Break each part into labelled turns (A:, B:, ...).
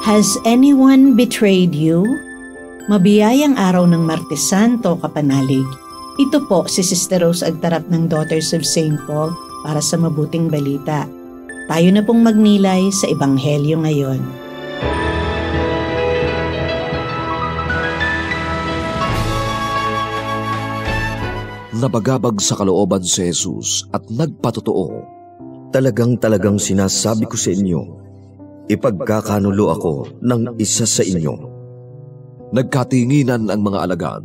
A: Has anyone betrayed you? Mabiyayang araw ng Martes Santo, kapanalig. Ito po si Sister Rose Agtarap ng Daughters of St. Paul para sa mabuting balita. Tayo na pong magnilay sa Ebanghelyo ngayon.
B: Nabagabag sa kalooban si Jesus at nagpatotoo.
C: Talagang sinasabi ko sa inyo, ipagkakanulo ako ng isa sa inyo.
B: Nagkatinginan ang mga alagad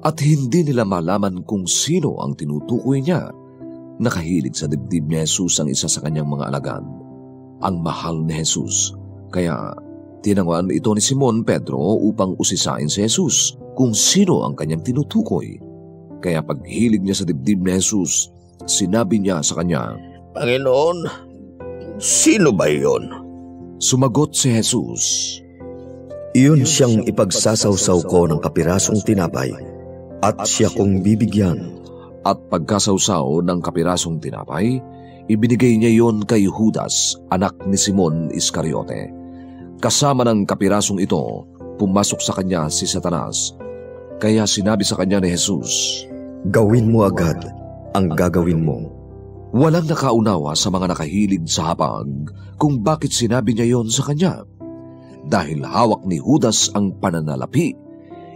B: at hindi nila malaman kung sino ang tinutukoy niya. Nakahilig sa dibdib ni Jesus ang isa sa kanyang mga alagad, ang mahal ni Jesus. Kaya tinanguan ito ni Simon Pedro upang usisain si Jesus kung sino ang kanyang tinutukoy. Kaya paghilig niya sa dibdib ni Jesus, sinabi niya sa kanya,
D: Panginoon, sino ba iyon?
B: Sumagot si Jesus,
C: Iyon siyang ipagsasawsaw ko ng kapirasong tinapay at siya kong bibigyan.
B: At pagkasawsaw ng kapirasong tinapay, ibinigay niya yon kay Judas, anak ni Simon Iscariote. Kasama ng kapirasong ito, pumasok sa kanya si Satanas. Kaya sinabi sa kanya ni Jesus,
C: Gawin mo agad ang gagawin mo.
B: Walang nakaunawa sa mga nakahilig sa hapag kung bakit sinabi niya yon sa kanya. Dahil hawak ni Judas ang pananalapi,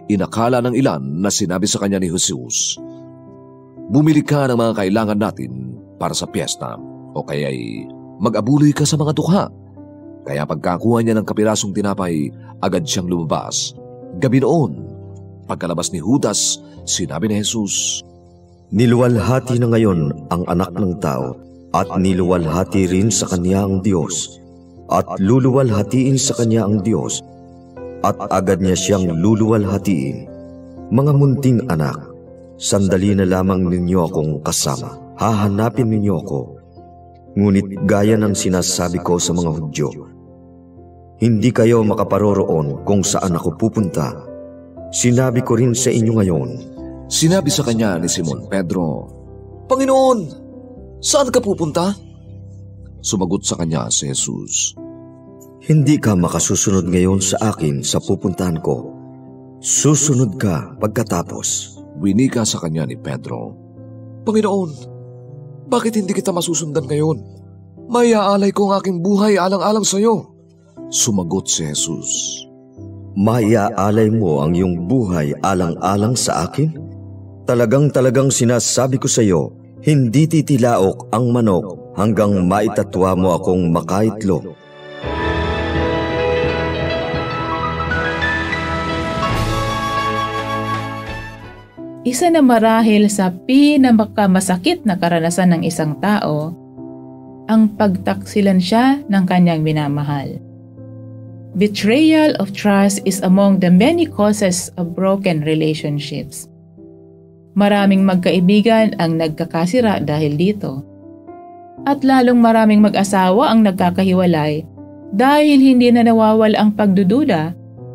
B: inakala ng ilan na sinabi sa kanya ni Jesus, Bumili ka ng mga kailangan natin para sa piyesta o kaya'y mag-abuloy ka sa mga tukha. Kaya pagkakuha niya ng kapirasong tinapay, agad siyang lumabas. Gabi noon, pagkalabas ni Judas, sinabi ni Jesus,
C: Niluwalhati na ngayon ang anak ng tao at niluwalhati rin sa kanya ang Diyos at luluwalhatiin sa kanya ang Diyos at agad niya siyang luluwalhatiin. Mga munting anak, sandali na lamang ninyo akong kasama. Hahanapin ninyo ako. Ngunit gaya ng sinasabi ko sa mga Hudyo, hindi kayo makaparoroon kung saan ako pupunta. Sinabi ko rin sa inyo ngayon.
B: Sinabi sa kanya ni Simon Pedro, Panginoon, saan ka pupunta? Sumagot sa kanya si Jesus,
C: Hindi ka makasusunod ngayon sa akin sa pupuntahan ko. Susunod ka pagkatapos.
B: Winika sa kanya ni Pedro, Panginoon, bakit hindi kita masusundan ngayon? May aalay ko ang aking buhay alang-alang sa iyo. Sumagot si Jesus,
C: Maiaalay mo ang iyong buhay alang-alang sa akin? Talagang sinasabi ko sa iyo, hindi titilaok ang manok hanggang maitatwa mo akong makaitlog.
E: Isa na marahil sa pinakamasakit na karanasan ng isang tao, ang pagtaksilan siya ng kanyang minamahal. Betrayal of trust is among the many causes of broken relationships. Maraming magkaibigan ang nagkakasira dahil dito. At lalong maraming mag-asawa ang nagkakahiwalay dahil hindi na nawawala ang pagdududa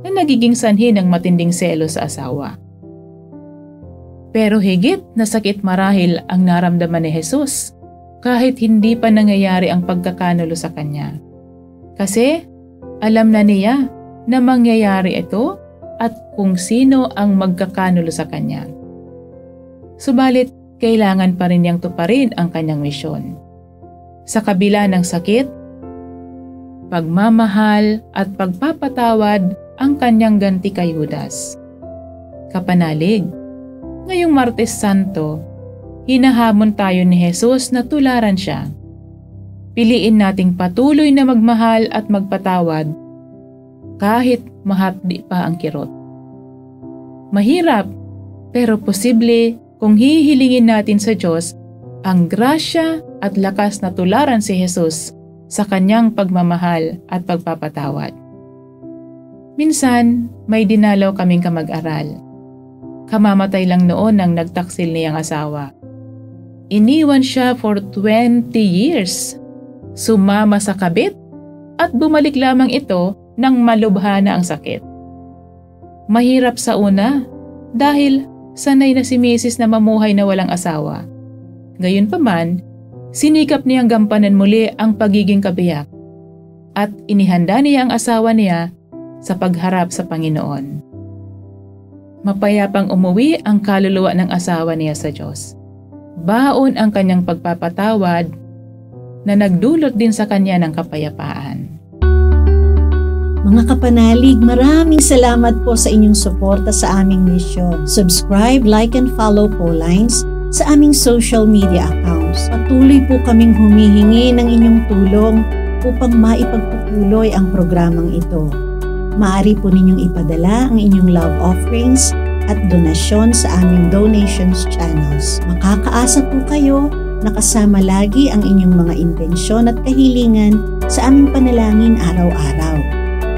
E: na nagiging sanhi ng matinding selos sa asawa. Pero higit na sakit marahil ang naramdaman ni Jesus kahit hindi pa nangyayari ang pagkakanulo sa kanya. Kasi alam na niya na mangyayari ito at kung sino ang magkakanulo sa kanya. Subalit, kailangan pa rin niyang tuparin ang kanyang misyon. Sa kabila ng sakit, pagmamahal at pagpapatawad ang kanyang ganti kay Judas. Kapanalig, ngayong Martes Santo, hinahamon tayo ni Jesus na tularan siya. Piliin nating patuloy na magmahal at magpatawad kahit mahapdi pa ang kirot. Mahirap, pero posible kung hihilingin natin sa Diyos ang grasya at lakas na tularan si Jesus sa kanyang pagmamahal at pagpapatawad. Minsan, may dinalaw kaming kamag-aral. Kamamatay lang noon ng nagtaksil niyang asawa. Iniwan siya for 20 years. Sumama sa kabit at bumalik lamang ito nang malubha na ang sakit. Mahirap sa una dahil sanay na si Mrs. na mamuhay na walang asawa. Gayunpaman, sinikap niyang gampanan muli ang pagiging kabiyak at inihanda niya ang asawa niya sa pagharap sa Panginoon. Mapayapang umuwi ang kaluluwa ng asawa niya sa Diyos. Baon ang kanyang pagpapatawad na nagdulot din sa kanya ng kapayapaan.
A: Mga kapanalig, maraming salamat po sa inyong suporta sa aming misyon. Subscribe, like, and follow po Lines sa aming social media accounts. Patuloy po kaming humihingi ng inyong tulong upang maipagpatuloy ang programang ito. Maaari po ninyong ipadala ang inyong love offerings at donasyon sa aming donations channels. Makakaasa po kayo na kasama lagi ang inyong mga intensyon at kahilingan sa aming panalangin araw-araw.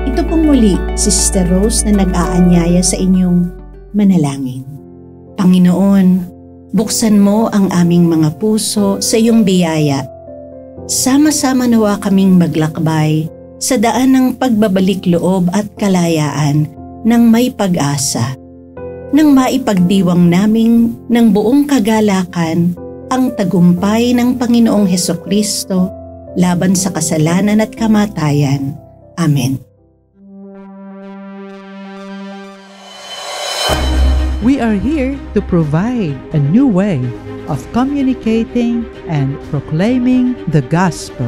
A: Ito pong muli, si Sister Rose na nag-aanyaya sa inyong manalangin. Panginoon, buksan mo ang aming mga puso sa iyong biyaya. Sama-sama nawa kaming maglakbay sa daan ng pagbabalik loob at kalayaan ng may pag-asa, nang maipagdiwang naming ng buong kagalakan ang tagumpay ng Panginoong Hesukristo laban sa kasalanan at kamatayan. Amen.
F: We are here to provide a new way of communicating and proclaiming the gospel.